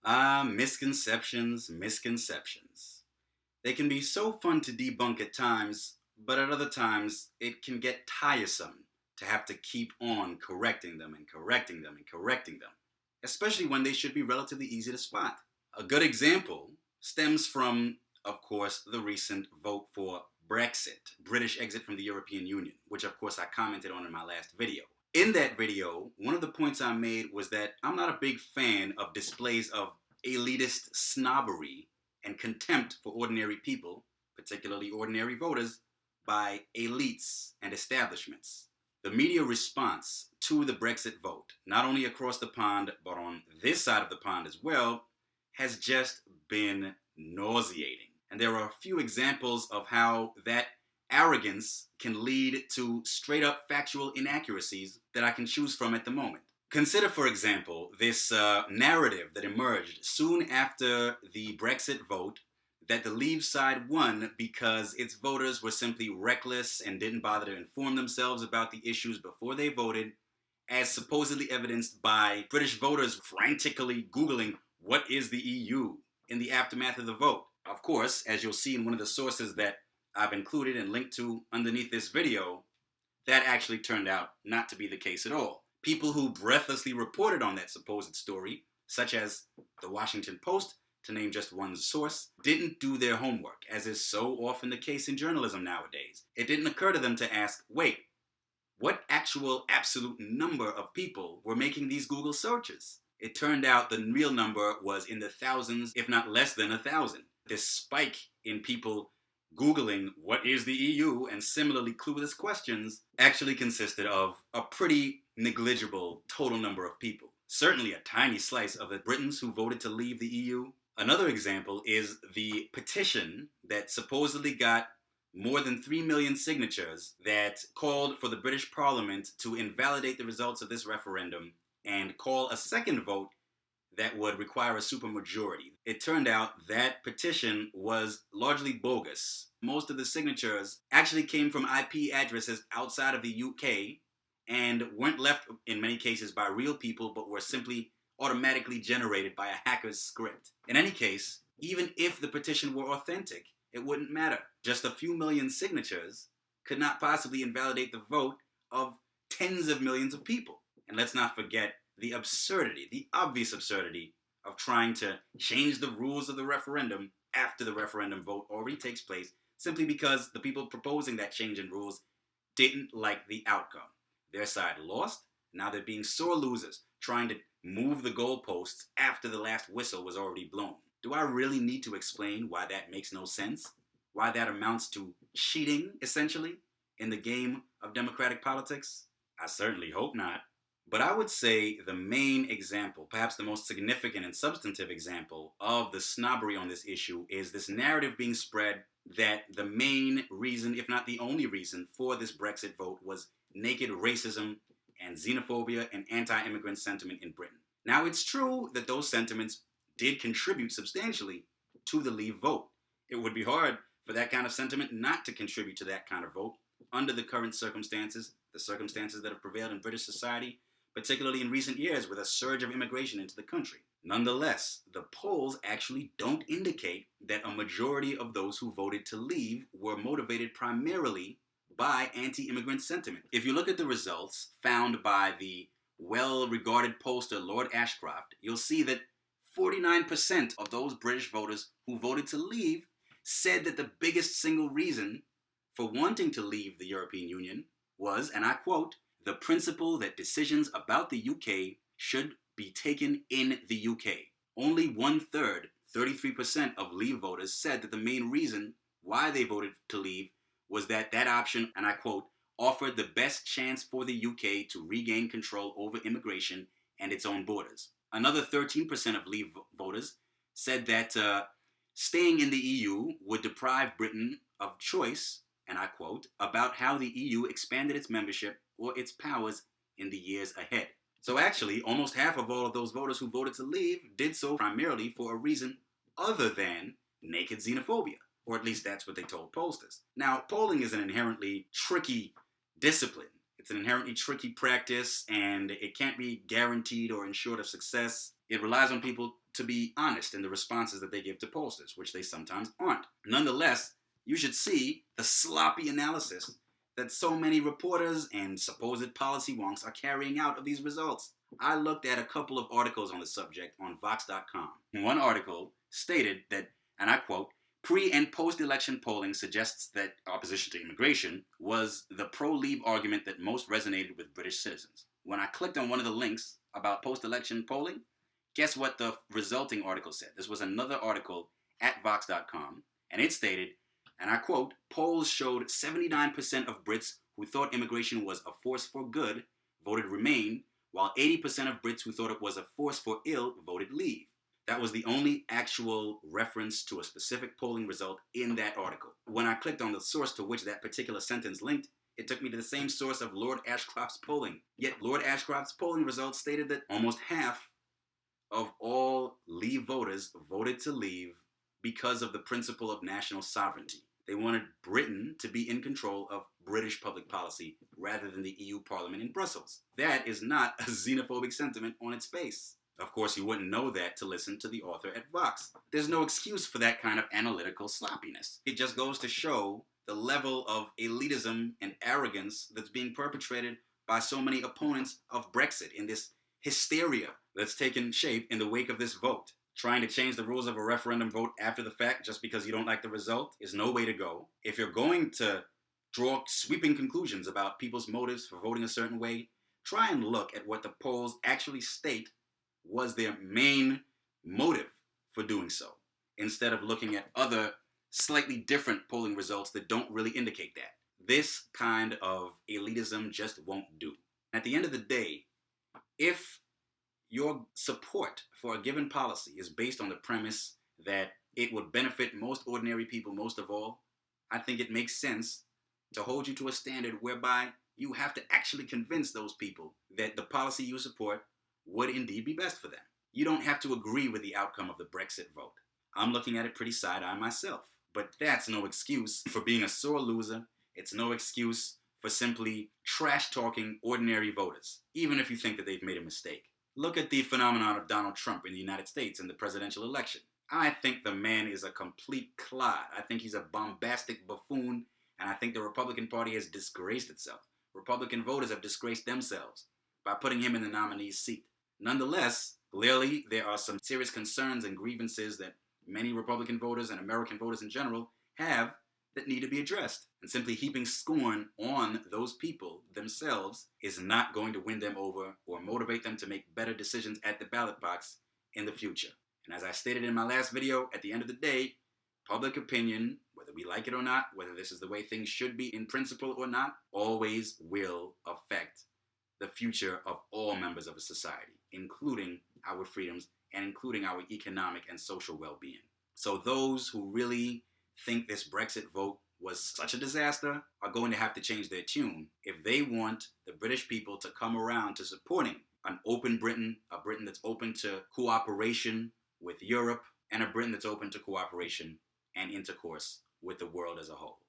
Misconceptions. They can be so fun to debunk at times, but at other times, it can get tiresome to have to keep on correcting them and correcting them and correcting them, especially when they should be relatively easy to spot. A good example stems from, of course, the recent vote for Brexit, British exit from the European Union, which of course I commented on in my last video. In that video, one of the points I made was that I'm not a big fan of displays of elitist snobbery and contempt for ordinary people, particularly ordinary voters, by elites and establishments. The media response to the Brexit vote, not only across the pond, but on this side of the pond as well, has just been nauseating. And there are a few examples of how that arrogance can lead to straight up factual inaccuracies that I can choose from at the moment. Consider, for example, this narrative that emerged soon after the Brexit vote that the Leave side won because its voters were simply reckless and didn't bother to inform themselves about the issues before they voted, as supposedly evidenced by British voters frantically Googling, "What is the EU?" in the aftermath of the vote. Of course, as you'll see in one of the sources that I've included and linked to underneath this video, that actually turned out not to be the case at all. People who breathlessly reported on that supposed story, such as the Washington Post, to name just one source, didn't do their homework, as is so often the case in journalism nowadays. It didn't occur to them to ask, wait, what actual absolute number of people were making these Google searches? It turned out the real number was in the thousands, if not less than 1,000. This spike in people Googling what is the EU and similarly clueless questions actually consisted of a pretty negligible total number of people. Certainly a tiny slice of the Britons who voted to leave the EU. Another example is the petition that supposedly got more than 3 million signatures that called for the British Parliament to invalidate the results of this referendum and call a second vote that would require a supermajority. It turned out that petition was largely bogus. Most of the signatures actually came from IP addresses outside of the UK and weren't left in many cases by real people, but were simply automatically generated by a hacker's script. In any case, even if the petition were authentic, it wouldn't matter. Just a few million signatures could not possibly invalidate the vote of tens of millions of people. And let's not forget the absurdity, the obvious absurdity of trying to change the rules of the referendum after the referendum vote already takes place, simply because the people proposing that change in rules didn't like the outcome. Their side lost, now they're being sore losers, trying to move the goalposts after the last whistle was already blown. Do I really need to explain why that makes no sense? Why that amounts to cheating, essentially, in the game of democratic politics? I certainly hope not. But I would say the main example, perhaps the most significant and substantive example of the snobbery on this issue is this narrative being spread that the main reason, if not the only reason, for this Brexit vote was naked racism and xenophobia and anti-immigrant sentiment in Britain. Now, it's true that those sentiments did contribute substantially to the Leave vote. It would be hard for that kind of sentiment not to contribute to that kind of vote under the current circumstances, the circumstances that have prevailed in British society, particularly in recent years with a surge of immigration into the country. Nonetheless, the polls actually don't indicate that a majority of those who voted to leave were motivated primarily by anti-immigrant sentiment. If you look at the results found by the well-regarded pollster Lord Ashcroft, you'll see that 49% of those British voters who voted to leave said that the biggest single reason for wanting to leave the European Union was, and I quote, "the principle that decisions about the UK should be taken in the UK." Only 1/3, 33% of Leave voters said that the main reason why they voted to leave was that that option, and I quote, "offered the best chance for the UK to regain control over immigration and its own borders." Another 13% of Leave voters said that staying in the EU would deprive Britain of choice, and I quote, "about how the EU expanded its membership or its powers in the years ahead." So actually, almost half of all of those voters who voted to leave did so primarily for a reason other than naked xenophobia, or at least that's what they told pollsters. Now, polling is an inherently tricky discipline. It's an inherently tricky practice, and it can't be guaranteed or ensured of success. It relies on people to be honest in the responses that they give to pollsters, which they sometimes aren't. Nonetheless, you should see the sloppy analysis that so many reporters and supposed policy wonks are carrying out of these results. I looked at a couple of articles on the subject on Vox.com. One article stated that, and I quote, pre- and post-election polling suggests that opposition to immigration was the pro-leave argument that most resonated with British citizens. When I clicked on one of the links about post-election polling, guess what the resulting article said? This was another article at Vox.com, and it stated, and I quote, polls showed 79% of Brits who thought immigration was a force for good voted Remain, while 80% of Brits who thought it was a force for ill voted Leave. That was the only actual reference to a specific polling result in that article. When I clicked on the source to which that particular sentence linked, it took me to the same source of Lord Ashcroft's polling. Yet Lord Ashcroft's polling results stated that almost half of all Leave voters voted to leave because of the principle of national sovereignty. They wanted Britain to be in control of British public policy rather than the EU Parliament in Brussels. That is not a xenophobic sentiment on its face. Of course, you wouldn't know that to listen to the author at Vox. There's no excuse for that kind of analytical sloppiness. It just goes to show the level of elitism and arrogance that's being perpetrated by so many opponents of Brexit in this hysteria that's taken shape in the wake of this vote. Trying to change the rules of a referendum vote after the fact just because you don't like the result is no way to go. If you're going to draw sweeping conclusions about people's motives for voting a certain way, try and look at what the polls actually state was their main motive for doing so, instead of looking at other slightly different polling results that don't really indicate that. This kind of elitism just won't do. At the end of the day, if your support for a given policy is based on the premise that it would benefit most ordinary people most of all, I think it makes sense to hold you to a standard whereby you have to actually convince those people that the policy you support would indeed be best for them. You don't have to agree with the outcome of the Brexit vote. I'm looking at it pretty side-eye myself. But that's no excuse for being a sore loser. It's no excuse for simply trash-talking ordinary voters, even if you think that they've made a mistake. Look at the phenomenon of Donald Trump in the United States in the presidential election. I think the man is a complete clod. I think he's a bombastic buffoon, and I think the Republican Party has disgraced itself. Republican voters have disgraced themselves by putting him in the nominee's seat. Nonetheless, clearly there are some serious concerns and grievances that many Republican voters and American voters in general have that need to be addressed. And simply heaping scorn on those people themselves is not going to win them over or motivate them to make better decisions at the ballot box in the future. And as I stated in my last video, at the end of the day, public opinion, whether we like it or not, whether this is the way things should be in principle or not, always will affect the future of all members of a society, including our freedoms and including our economic and social well-being. So those who really think this Brexit vote was such a disaster are going to have to change their tune if they want the British people to come around to supporting an open Britain, a Britain that's open to cooperation with Europe, and a Britain that's open to cooperation and intercourse with the world as a whole.